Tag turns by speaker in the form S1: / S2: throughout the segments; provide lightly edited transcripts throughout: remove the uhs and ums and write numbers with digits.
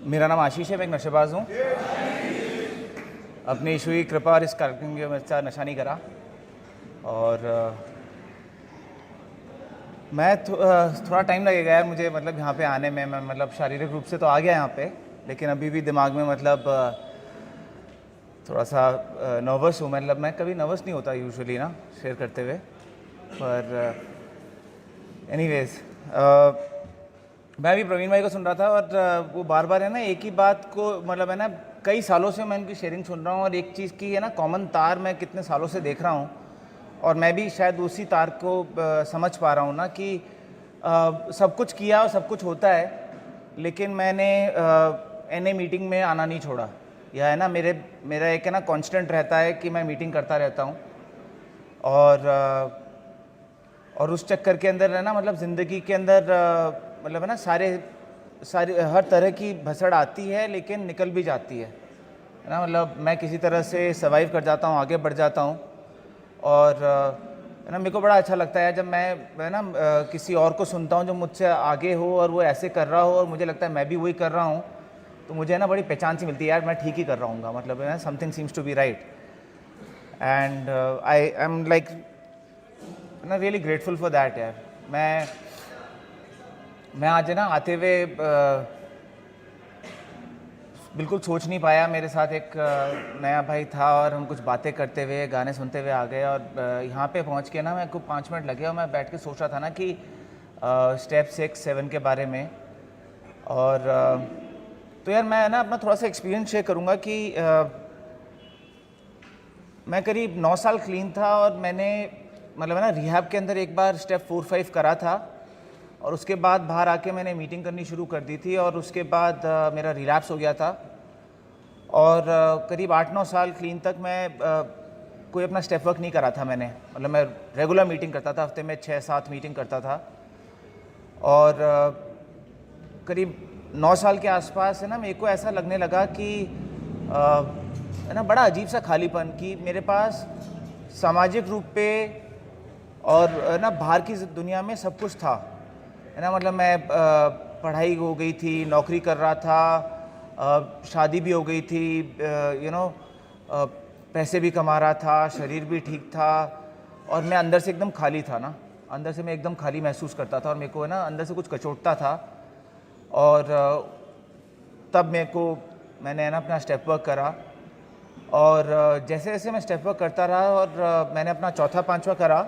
S1: मेरा नाम आशीष है, मैं एक नशेबाज हूँ। अपनी ईश्वरी कृपा और इस कार्यक्रम की वजह से नशा नहीं करा। और मैं थोड़ा टाइम लगेगा यार मुझे, मतलब यहाँ पे आने में। मैं मतलब शारीरिक रूप से तो आ गया यहाँ पे, लेकिन अभी भी दिमाग में मतलब थोड़ा सा नर्वस हूँ। मतलब मैं कभी नर्वस नहीं होता यूजुअली ना शेयर करते हुए, पर एनीवेज मैं भी प्रवीण भाई को सुन रहा था और वो बार बार है ना एक ही बात को, मतलब है ना कई सालों से मैं उनकी शेयरिंग सुन रहा हूँ और एक चीज़ की है ना कॉमन तार मैं कितने सालों से देख रहा हूँ, और मैं भी शायद उसी तार को समझ पा रहा हूँ ना कि सब कुछ किया और सब कुछ होता है, लेकिन मैंने एनए मीटिंग में आना नहीं छोड़ा। यह है ना मेरा एक है ना कांस्टेंट रहता है कि मैं मीटिंग करता रहता हूँ, और उस चक्कर के अंदर है ना मतलब ज़िंदगी के अंदर मतलब है ना सारी हर तरह की भसड़ आती है, लेकिन निकल भी जाती है ना। मतलब मैं किसी तरह से सर्वाइव कर जाता हूँ, आगे बढ़ जाता हूँ। और है ना मेरे को बड़ा अच्छा लगता है जब मैं है ना किसी और को सुनता हूँ जो मुझसे आगे हो और वो ऐसे कर रहा हो और मुझे लगता है मैं भी वही कर रहा हूँ, तो मुझे है ना बड़ी पहचान सी मिलती है यार, मैं ठीक ही कर रहा हूँ। मतलब है ना something seems to be right, and I am like ना रियली ग्रेटफुल फॉर दैट यार। मैं आज है ना आते हुए बिल्कुल सोच नहीं पाया, मेरे साथ एक नया भाई था और हम कुछ बातें करते हुए गाने सुनते हुए आ गए, और यहाँ पे पहुँच के ना मेरे को 5 मिनट लगे और मैं बैठ के सोच रहा था ना कि स्टेप 6-7 के बारे में। और तो यार मैं ना अपना थोड़ा सा एक्सपीरियंस शेयर करूँगा कि मैं करीब 9 साल क्लीन था और मैंने मतलब है ना रिहैब के अंदर एक बार स्टेप 4-5 करा था, और उसके बाद बाहर आके मैंने मीटिंग करनी शुरू कर दी थी, और उसके बाद मेरा रिलैप्स हो गया था। और करीब 8-9 साल क्लीन तक मैं कोई अपना स्टेप वर्क नहीं करा था मैंने। मतलब मैं रेगुलर मीटिंग करता था, हफ्ते में 6-7 मीटिंग करता था। और करीब 9 साल के आसपास है ना मेरे को ऐसा लगने लगा कि है ना बड़ा अजीब सा खालीपन, कि मेरे पास सामाजिक रूप पे और ना बाहर की दुनिया में सब कुछ था है ना। मतलब मैं पढ़ाई हो गई थी, नौकरी कर रहा था, शादी भी हो गई थी, पैसे भी कमा रहा था, शरीर भी ठीक था, और मैं अंदर से एकदम खाली था ना। अंदर से मैं एकदम खाली महसूस करता था और मेरे को है ना अंदर से कुछ कचोटता था। और तब मैंने है ना अपना स्टेप वर्क करा, और जैसे जैसे मैं स्टेप वर्क करता रहा और मैंने अपना 4था-5वां करा,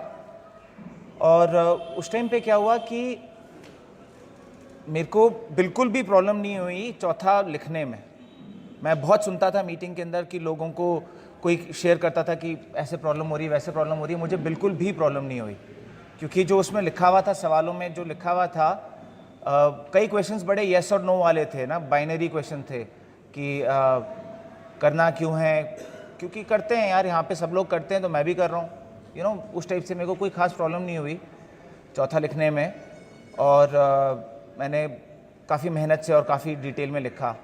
S1: और उस टाइम पे क्या हुआ कि मेरे को बिल्कुल भी प्रॉब्लम नहीं हुई चौथा लिखने में। मैं बहुत सुनता था मीटिंग के अंदर कि लोगों को कोई शेयर करता था कि ऐसे प्रॉब्लम हो रही है, वैसे प्रॉब्लम हो रही है। मुझे बिल्कुल भी प्रॉब्लम नहीं हुई, क्योंकि जो उसमें लिखा हुआ था, सवालों में जो लिखा हुआ था, कई क्वेश्चंस बड़े येस और नो वाले थे ना, बाइनरी क्वेश्चन थे कि करना क्यों है, क्योंकि करते हैं यार, यहाँ पे सब लोग करते हैं तो मैं भी कर रहा हूँ, उस टाइप से। मेरे को कोई ख़ास प्रॉब्लम नहीं हुई चौथा लिखने में, और मैंने काफ़ी मेहनत से और काफ़ी डिटेल में लिखा।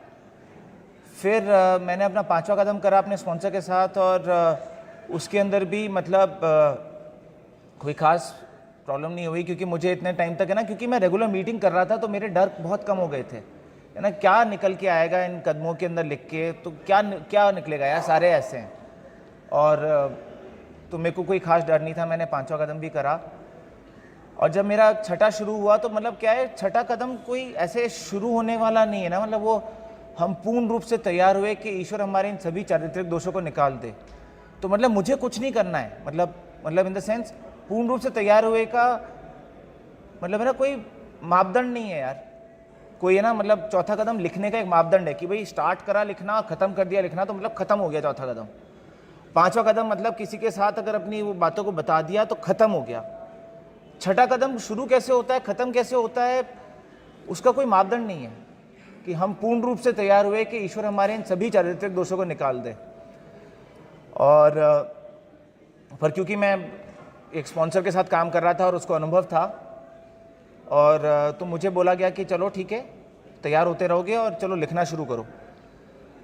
S1: फिर मैंने अपना 5वां कदम करा अपने स्पॉन्सर के साथ, और उसके अंदर भी मतलब कोई ख़ास प्रॉब्लम नहीं हुई, क्योंकि मुझे इतने टाइम तक है ना, क्योंकि मैं रेगुलर मीटिंग कर रहा था तो मेरे डर बहुत कम हो गए थे है ना। क्या निकल के आएगा इन कदमों के अंदर लिख के, तो क्या निकलेगा यार, सारे ऐसे हैं। और तो मेरे को कोई ख़ास डर नहीं था। मैंने 5वां कदम भी करा, और जब मेरा 6ठा शुरू हुआ तो मतलब क्या है, 6ठा कदम कोई ऐसे शुरू होने वाला नहीं है ना। मतलब वो हम पूर्ण रूप से तैयार हुए कि ईश्वर हमारे इन सभी चारित्रिक दोषों को निकाल दे। तो मतलब मुझे कुछ नहीं करना है, मतलब इन द सेंस पूर्ण रूप से तैयार हुए का मतलब है ना कोई मापदंड नहीं है यार, कोई है ना। मतलब चौथा कदम लिखने का एक मापदंड है कि भाई स्टार्ट करा लिखना, ख़त्म कर दिया लिखना, तो मतलब ख़त्म हो गया चौथा कदम। 5वां कदम मतलब किसी के साथ अगर अपनी वो बातों को बता दिया तो ख़त्म हो गया। 6ठा कदम शुरू कैसे होता है, ख़त्म कैसे होता है, उसका कोई मापदंड नहीं है कि हम पूर्ण रूप से तैयार हुए कि ईश्वर हमारे इन सभी चारित्रिक दोषों को निकाल दे। और पर क्योंकि मैं एक स्पॉन्सर के साथ काम कर रहा था और उसको अनुभव था, और तो मुझे बोला गया कि चलो ठीक है, तैयार होते रहोगे और चलो लिखना शुरू करो।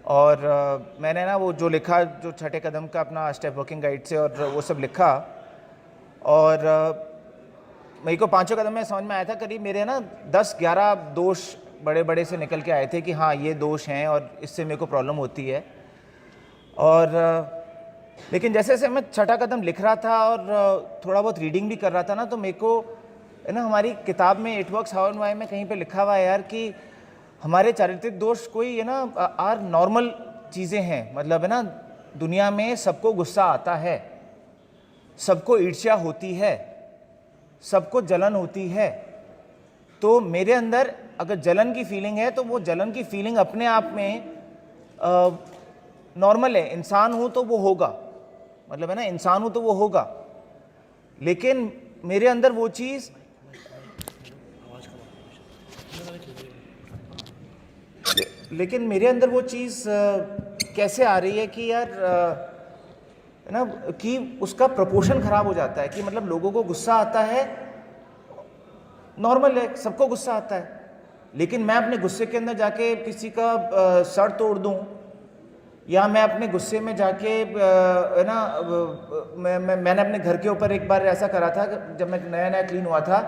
S1: और मैंने ना वो जो लिखा, जो 6ठे कदम का अपना स्टेप वर्किंग गाइड से, और वो सब लिखा, और मेरे को 5वें कदम में समझ में आया था करीब मेरे ना 10-11 दोष बड़े बड़े से निकल के आए थे कि हाँ ये दोष हैं और इससे मेरे को प्रॉब्लम होती है। और लेकिन जैसे जैसे मैं छठा कदम लिख रहा था और थोड़ा बहुत रीडिंग भी कर रहा था ना, तो मेरे को है ना हमारी किताब में it works how and why में कहीं पे लिखा हुआ है यार कि हमारे चारित्रिक दोष कोई है ना आर नॉर्मल चीज़ें हैं। मतलब है ना दुनिया में सबको गुस्सा आता है, सबको ईर्ष्या होती है, सबको जलन होती है। तो मेरे अंदर अगर जलन की फीलिंग है तो वो जलन की फीलिंग अपने आप में नॉर्मल है। इंसान हूँ तो वो होगा, मतलब है ना इंसान हूँ तो वो होगा। लेकिन मेरे अंदर वो चीज़ कैसे आ रही है कि यार है ना कि उसका प्रपोर्शन खराब हो जाता है कि मतलब लोगों को गुस्सा आता है, नॉर्मल है, सबको गुस्सा आता है। लेकिन मैं अपने गुस्से के अंदर जाके किसी का सर तोड़ दूं, या मैं अपने गुस्से में जाके है ना मैंने अपने घर के ऊपर एक बार ऐसा करा था जब मैं नया नया क्लीन हुआ था।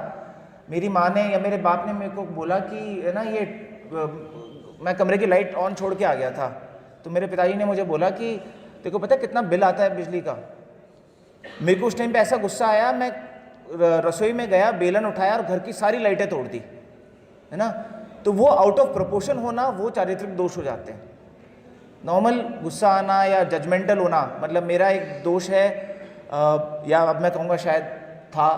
S1: मेरी माँ ने या मेरे बाप ने मेरे को बोला कि है ना ये मैं कमरे की लाइट ऑन छोड़ के आ गया था, तो मेरे पिताजी ने मुझे बोला कि तेरे को पता है कितना बिल आता है बिजली का। मेरे को उस टाइम पे ऐसा गुस्सा आया, मैं रसोई में गया, बेलन उठाया और घर की सारी लाइटें तोड़ दी, है ना। तो वो आउट ऑफ प्रोपोर्शन होना वो चारित्रिक दोष हो जाते हैं। नॉर्मल गुस्सा आना या जजमेंटल होना, मतलब मेरा एक दोष है या अब मैं कहूँगा शायद था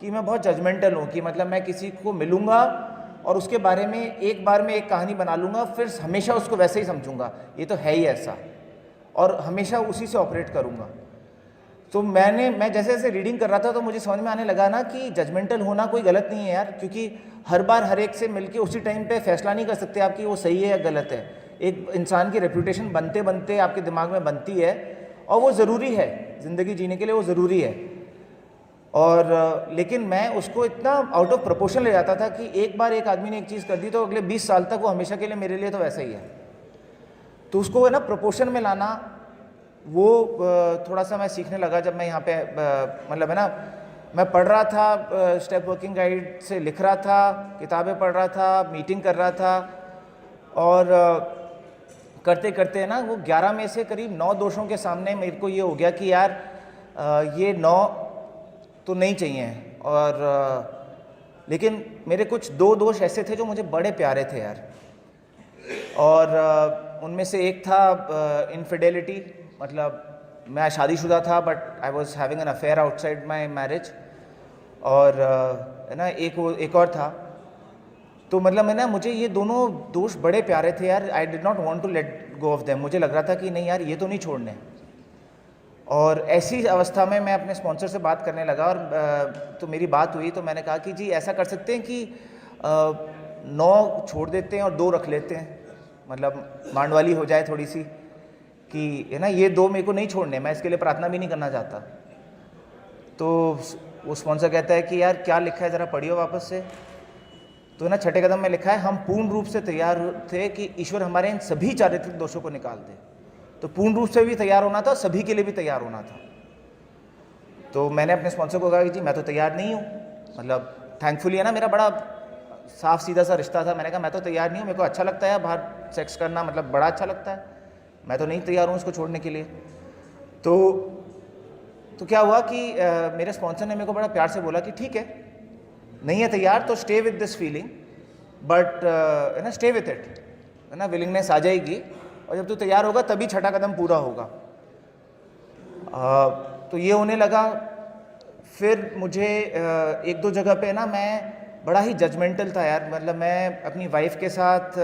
S1: कि मैं बहुत जजमेंटल हूँ कि मतलब मैं किसी को मिलूँगा और उसके बारे में एक बार में एक कहानी बना लूँगा, फिर हमेशा उसको वैसे ही समझूंगा, ये तो है ही ऐसा, और हमेशा उसी से ऑपरेट करूँगा। तो मैं जैसे जैसे रीडिंग कर रहा था तो मुझे समझ में आने लगा ना कि जजमेंटल होना कोई गलत नहीं है यार, क्योंकि हर बार हर एक से मिलके उसी टाइम पे फैसला नहीं कर सकते आप कि वो सही है या गलत है। एक इंसान की रेपुटेशन बनते बनते आपके दिमाग में बनती है और वो ज़रूरी है, ज़िंदगी जीने के लिए वो ज़रूरी है। और लेकिन मैं उसको इतना आउट ऑफ प्रोपोर्शन ले जाता था कि एक बार एक आदमी ने एक चीज़ कर दी तो अगले 20 साल तक वो हमेशा के लिए मेरे लिए तो वैसा ही है। तो उसको है ना प्रोपोर्शन में लाना, वो थोड़ा सा मैं सीखने लगा जब मैं यहाँ पे मतलब है ना मैं पढ़ रहा था, स्टेप वर्किंग गाइड से लिख रहा था, किताबें पढ़ रहा था, मीटिंग कर रहा था, और करते करते ना वो 11 में से करीब 9 दोषों के सामने मेरे को ये हो गया कि यार ये 9 तो नहीं चाहिए। और लेकिन मेरे कुछ 2 दोष ऐसे थे जो मुझे बड़े प्यारे थे यार, और उनमें से एक था इनफिडेलिटी। मतलब मैं शादीशुदा था but I was having an affair outside my marriage, और है ना एक और था। तो मतलब मैं ना मुझे ये दोनों दोष बड़े प्यारे थे यार, I did not want to let go of them. मुझे लग रहा था कि नहीं यार ये तो नहीं छोड़ने। और ऐसी अवस्था में मैं अपने स्पॉन्सर से बात करने लगा, और तो मेरी बात हुई तो मैंने कहा कि जी ऐसा कर सकते हैं कि 9 छोड़ देते हैं और 2 रख लेते हैं, मतलब मांडवाली हो जाए थोड़ी सी कि है ना ये 2 मेरे को नहीं छोड़ने, मैं इसके लिए प्रार्थना भी नहीं करना चाहता। तो वो स्पॉन्सर कहता है कि यार क्या लिखा है ज़रा पढ़ियो वापस से। तो है ना छठे कदम में लिखा है, हम पूर्ण रूप से तैयार थे कि ईश्वर हमारे इन सभी चारित्रिक दोषों को निकाल दे। तो पूर्ण रूप से भी तैयार होना था, सभी के लिए भी तैयार होना था। तो मैंने अपने स्पॉन्सर को कहा कि जी मैं तो तैयार नहीं हूँ, मतलब थैंकफुली है ना मेरा बड़ा साफ सीधा सा रिश्ता था। मैंने कहा मैं तो तैयार नहीं हूँ, मेरे को अच्छा लगता है बाहर सेक्स करना, मतलब बड़ा अच्छा लगता है, मैं तो नहीं तैयार हूँ इसको छोड़ने के लिए। तो क्या हुआ कि मेरे स्पॉन्सर ने मेरे को बड़ा प्यार से बोला कि ठीक है नहीं है तैयार तो stay with this feeling, but है ना स्टे विथ इट, है ना विलिंगनेस आ जाएगी, और जब तू तैयार होगा तभी छठा कदम पूरा होगा। तो ये होने लगा। फिर मुझे 1-2 जगह पे ना मैं बड़ा ही जजमेंटल था यार, मतलब मैं अपनी वाइफ के साथ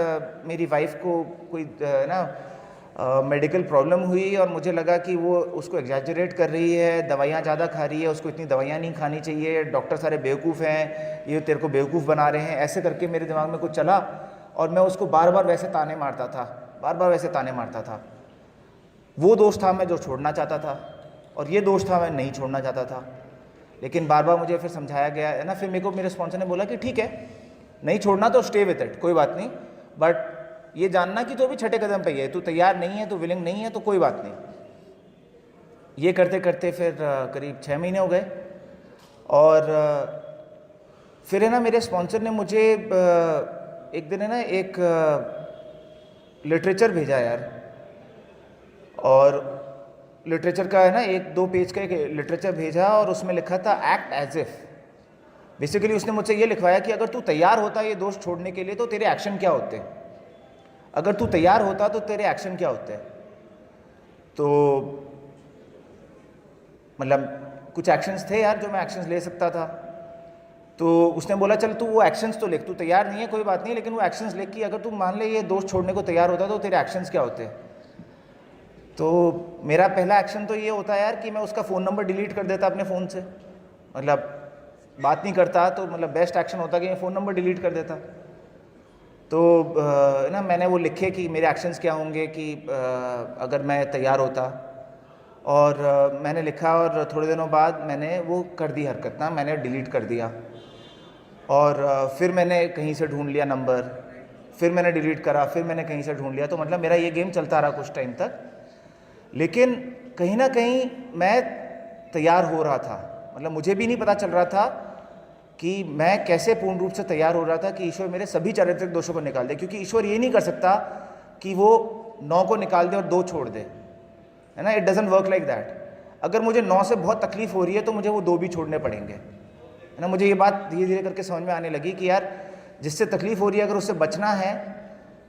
S1: मेरी वाइफ को कोई ना मेडिकल प्रॉब्लम हुई और मुझे लगा कि वो उसको एग्जैजरेट कर रही है, दवाइयाँ ज़्यादा खा रही है, उसको इतनी दवाइयाँ नहीं खानी चाहिए, डॉक्टर सारे बेवकूफ़ हैं, ये तेरे को बेवकूफ़ बना रहे हैं, ऐसे करके मेरे दिमाग में कुछ चला और मैं उसको बार बार वैसे ताने मारता था। वो दोस्त था मैं जो छोड़ना चाहता था, और ये दोस्त था मैं नहीं छोड़ना चाहता था। लेकिन बार बार मुझे फिर समझाया गया है ना, फिर मेरे को मेरे स्पॉन्सर ने बोला कि ठीक है नहीं छोड़ना तो स्टे विथ इट, कोई बात नहीं, बट ये जानना कि तो भी छठे कदम पे ही है, तू तैयार नहीं है, तू विलिंग नहीं है तो कोई बात नहीं। ये करते करते फिर करीब 6 महीने हो गए, और फिर है ना मेरे स्पॉन्सर ने मुझे एक दिन है ना एक लिटरेचर भेजा यार, और लिटरेचर का है ना 1-2 पेज का एक लिटरेचर भेजा और उसमें लिखा था एक्ट एज इफ। बेसिकली उसने मुझसे ये लिखवाया कि अगर तू तैयार होता ये दोस्त छोड़ने के लिए तो तेरे एक्शन क्या होते, अगर तू तैयार होता तो तेरे एक्शन क्या होते। तो मतलब कुछ एक्शंस थे यार जो मैं एक्शंस ले सकता था। तो उसने बोला चल तू वो एक्शंस तो लिख, तू तैयार नहीं है कोई बात नहीं, लेकिन वो एक्शंस लिख कि अगर तू मान ले ये दोस्त छोड़ने को तैयार होता तो तेरे एक्शंस क्या होते। तो मेरा पहला एक्शन तो ये होता है यार कि मैं उसका फ़ोन नंबर डिलीट कर देता अपने फ़ोन से, मतलब बात नहीं करता तो मतलब बेस्ट एक्शन होता कि मैं फ़ोन नंबर डिलीट कर देता। तो ना मैंने वो लिखे कि मेरे एक्शंस क्या होंगे कि अगर मैं तैयार होता, और मैंने लिखा और थोड़े दिनों बाद मैंने वो कर दी हरकत ना, मैंने डिलीट कर दिया। और फिर मैंने कहीं से ढूंढ लिया नंबर, फिर मैंने डिलीट करा, फिर मैंने कहीं से ढूंढ लिया। तो मतलब मेरा ये गेम चलता रहा कुछ टाइम तक, लेकिन कहीं ना कहीं मैं तैयार हो रहा था। मतलब मुझे भी नहीं पता चल रहा था कि मैं कैसे पूर्ण रूप से तैयार हो रहा था कि ईश्वर मेरे सभी चारित्रिक दोषों को निकाल दे, क्योंकि ईश्वर ये नहीं कर सकता कि वो 9 को निकाल दे और 2 छोड़ दे, है ना। It doesn't work like that. अगर मुझे 9 से बहुत तकलीफ हो रही है तो मुझे वो 2 भी छोड़ने पड़ेंगे, है ना। मुझे ये बात धीरे धीरे करके समझ में आने लगी कि यार जिससे तकलीफ हो रही है अगर उससे बचना है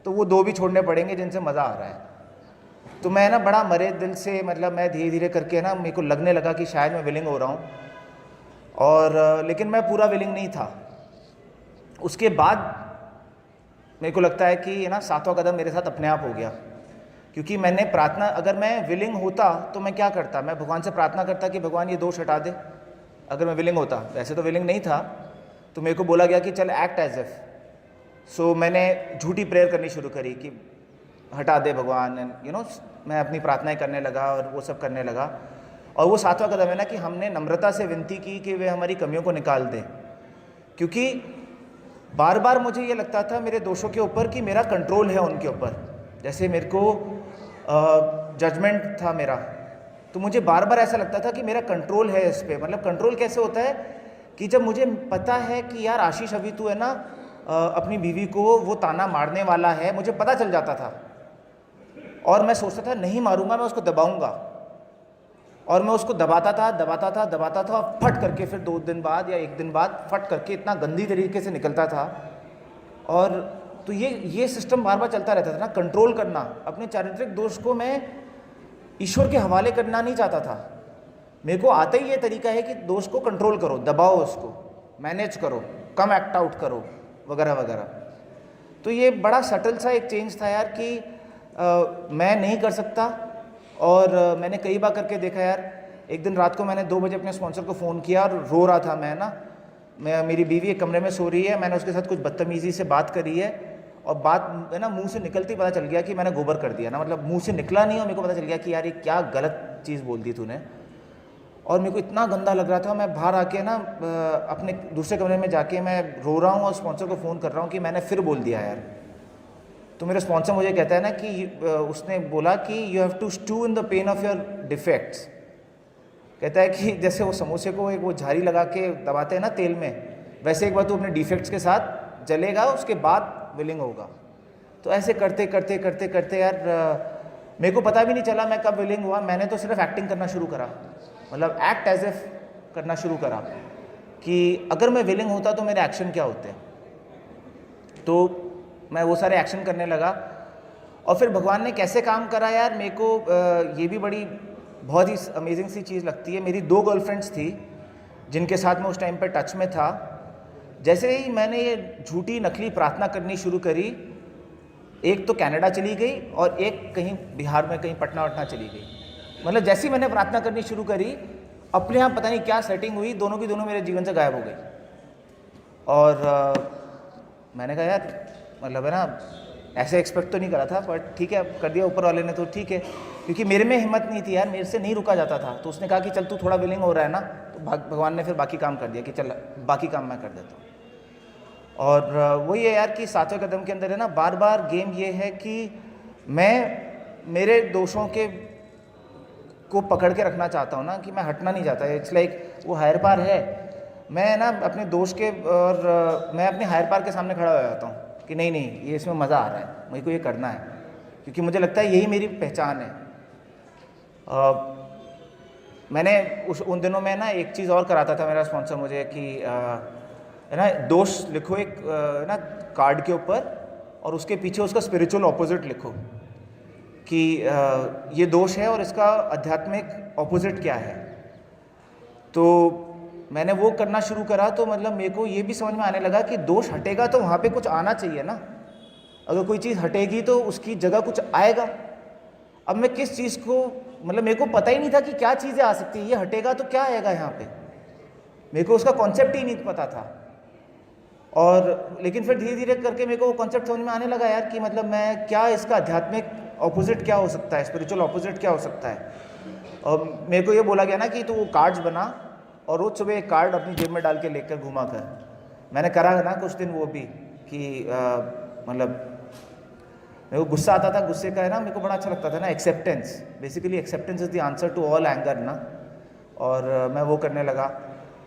S1: तो वो 2 भी छोड़ने पड़ेंगे जिनसे मज़ा आ रहा है। तो मैं ना बड़ा मरे दिल से, मतलब मैं धीरे धीरे करके ना मेरे को लगने लगा कि शायद मैं विलिंग हो रहा हूँ, और लेकिन मैं पूरा विलिंग नहीं था। उसके बाद मेरे को लगता है कि ना 7वां कदम मेरे साथ अपने आप हो गया, क्योंकि मैंने प्रार्थना, अगर मैं विलिंग होता तो मैं क्या करता, मैं भगवान से प्रार्थना करता कि भगवान ये दोष हटा दे। अगर मैं विलिंग होता, वैसे तो विलिंग नहीं था, तो मेरे को बोला गया कि चल एक्ट एज इफ। सो मैंने झूठी प्रेयर करनी शुरू करी कि हटा दे भगवान, एंड मैं अपनी प्रार्थनाएं करने लगा और वो सब करने लगा। और वो 7वां कदम है ना कि हमने नम्रता से विनती की कि वे हमारी कमियों को निकाल दें, क्योंकि बार बार मुझे ये लगता था मेरे दोषों के ऊपर कि मेरा कंट्रोल है उनके ऊपर। जैसे मेरे को जजमेंट था मेरा, तो मुझे बार बार ऐसा लगता था कि मेरा कंट्रोल है इस पर। मतलब कंट्रोल कैसे होता है कि जब मुझे पता है कि यार आशीष अभी तू है ना अपनी बीवी को वो ताना मारने वाला है, मुझे पता चल जाता था, और मैं सोचता था नहीं मारूंगा, मैं उसको दबाऊंगा, और मैं उसको दबाता था, फट करके फिर 2 दिन बाद या 1 दिन बाद फट करके इतना गंदी तरीके से निकलता था। और तो ये सिस्टम बार बार चलता रहता था ना, कंट्रोल करना। अपने चारित्रिक दोष को मैं ईश्वर के हवाले करना नहीं चाहता था। मेरे को आता ही ये तरीका है कि दोष को कंट्रोल करो, दबाओ, उसको मैनेज करो, कम एक्ट आउट करो, वगैरह वगैरह। तो ये बड़ा सटल सा एक चेंज था यार कि मैं नहीं कर सकता। और मैंने कई बार करके देखा यार। एक दिन रात को मैंने 2 बजे अपने स्पॉन्सर को फ़ोन किया और रो रहा था मैं मेरी बीवी एक कमरे में सो रही है, मैंने उसके साथ कुछ बदतमीज़ी से बात करी है, और बात है ना मुंह से निकलती पता चल गया कि मैंने गोबर कर दिया ना। मतलब मुंह से निकला नहीं और मेरे को पता चल गया कि यार ये क्या गलत चीज़ बोल दी तूने। और मेरे को इतना गंदा लग रहा था, मैं बाहर आके ना अपने दूसरे कमरे में जाके मैं रो रहा हूँ और स्पॉन्सर को फ़ोन कर रहा हूँ कि मैंने फिर बोल दिया यार। तो मेरा स्पॉन्सर मुझे कहता है ना कि उसने बोला कि you have to stew in the pain of your defects. कहता है कि जैसे वो समोसे को एक वो झारी लगा के दबाते हैं ना तेल में, वैसे एक बार तू अपने डिफेक्ट्स के साथ जलेगा, उसके बाद विलिंग होगा। तो ऐसे करते करते करते करते यार मेरे को पता भी नहीं चला मैं कब विलिंग हुआ। मैंने तो सिर्फ एक्टिंग करना शुरू करा, मतलब एक्ट एज इफ करना शुरू करा कि अगर मैं विलिंग होता तो मेरे एक्शन क्या होते। तो मैं वो सारे एक्शन करने लगा, और फिर भगवान ने कैसे काम करा यार। मेरे को ये भी बड़ी बहुत ही अमेजिंग सी चीज़ लगती है। मेरी 2 गर्लफ्रेंड्स थी जिनके साथ मैं उस टाइम पर टच में था। जैसे ही मैंने ये झूठी नकली प्रार्थना करनी शुरू करी, एक तो कनाडा चली गई और एक कहीं बिहार में कहीं पटना वटना चली गई। मतलब जैसे ही मैंने प्रार्थना करनी शुरू करी, अपने यहाँ पता नहीं क्या सेटिंग हुई, दोनों की दोनों मेरे जीवन से गायब हो गई। और मैंने कहा यार मतलब है ना ऐसे एक्सपेक्ट तो नहीं करा था, पर ठीक है कर दिया ऊपर वाले ने, तो ठीक है। क्योंकि मेरे में हिम्मत नहीं थी यार, मेरे से नहीं रुका जाता था। तो उसने कहा कि चल तू थोड़ा विलिंग हो रहा है ना, तो भगवान ने फिर बाकी काम कर दिया कि चल बाकी काम मैं कर देता हूँ। और वही है यार कि 7वें कदम के अंदर है ना बार बार गेम ये है कि मैं मेरे दोषों के को पकड़ के रखना चाहता हूँ ना, कि मैं हटना नहीं चाहता। इट्स लाइक वो हायर पार है, मैं ना अपने दोष के और मैं अपने हायर पार के सामने खड़ा हो जाता हूँ कि नहीं नहीं ये इसमें मज़ा आ रहा है, मुझे को ये करना है, क्योंकि मुझे लगता है यही मेरी पहचान है। मैंने उन दिनों में ना एक चीज़ और कराता था मेरा स्पॉन्सर मुझे कि है ना दोष लिखो एक ना कार्ड के ऊपर और उसके पीछे उसका स्पिरिचुअल ऑपोजिट लिखो कि ये दोष है और इसका आध्यात्मिक ऑपोजिट क्या है। तो मैंने वो करना शुरू करा तो मतलब मेरे को ये भी समझ में आने लगा कि दोष हटेगा तो वहाँ पे कुछ आना चाहिए ना, अगर कोई चीज़ हटेगी तो उसकी जगह कुछ आएगा। अब मैं किस चीज़ को मतलब मेरे को पता ही नहीं था कि क्या चीज़ें आ सकती है, ये हटेगा तो क्या आएगा यहाँ पे, मेरे को उसका कॉन्सेप्ट ही नहीं पता था। और लेकिन फिर धीरे धीरे करके मेरे को वो कॉन्सेप्ट समझ में आने लगा यार कि मतलब मैं क्या इसका आध्यात्मिक ऑपोजिट क्या हो सकता है, स्पिरिचुअल ऑपोजिट क्या हो सकता है। और मेरे को ये बोला गया ना कि तू वो कार्ड्स बना और रोज़ सुबह एक कार्ड अपनी जेब में डाल के लेकर घुमा कर। मैंने करा ना कुछ दिन वो भी कि मतलब मेरे को गुस्सा आता था, गुस्से का है ना मेरे को बड़ा अच्छा लगता था ना acceptance, basically acceptance is the answer to all anger ना। और मैं वो करने लगा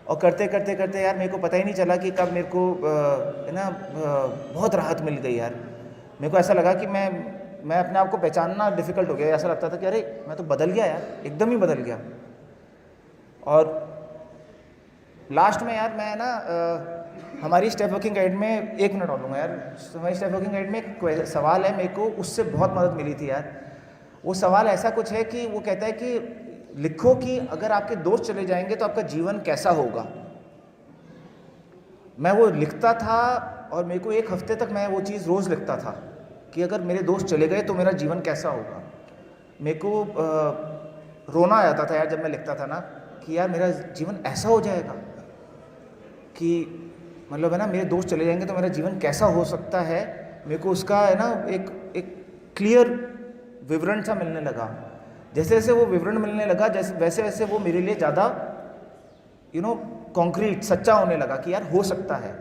S1: और करते करते करते यार मेरे को पता ही नहीं चला कि कब मेरे को है ना बहुत राहत मिल गई यार। मेरे को ऐसा लगा कि मैं अपने आप को पहचानना डिफ़िकल्ट हो गया, ऐसा लगता था कि अरे मैं तो बदल गया यार, एकदम ही बदल गया। और लास्ट में यार मैं ना हमारी स्टेप वर्किंग गाइड में 1 मिनट और लूँगा यार, हमारी स्टेप वर्किंग गाइड में एक सवाल है, मेरे को उससे बहुत मदद मिली थी यार। वो सवाल ऐसा कुछ है कि वो कहता है कि लिखो कि अगर आपके दोस्त चले जाएंगे तो आपका जीवन कैसा होगा। मैं वो लिखता था और मेरे को 1 हफ्ते तक मैं वो चीज़ रोज़ लिखता था कि अगर मेरे दोस्त चले गए तो मेरा जीवन कैसा होगा। मेरे को रोना आ जाता था यार जब मैं लिखता था ना कि यार मेरा जीवन ऐसा हो जाएगा कि मतलब है ना मेरे दोस्त चले जाएंगे तो मेरा जीवन कैसा हो सकता है। मेरे को उसका है ना एक क्लियर विवरण सा मिलने लगा। जैसे जैसे वो विवरण मिलने लगा वैसे वैसे वो मेरे लिए ज़्यादा कॉन्क्रीट सच्चा होने लगा कि यार हो सकता है।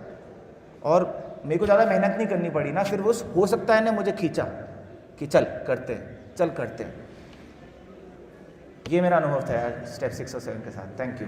S1: और मेरे को ज़्यादा मेहनत नहीं करनी पड़ी ना, फिर वो हो सकता है ने मुझे खींचा कि चल करते हैं। ये मेरा अनुभव था यार स्टेप 6 और 7 के साथ। Thank you.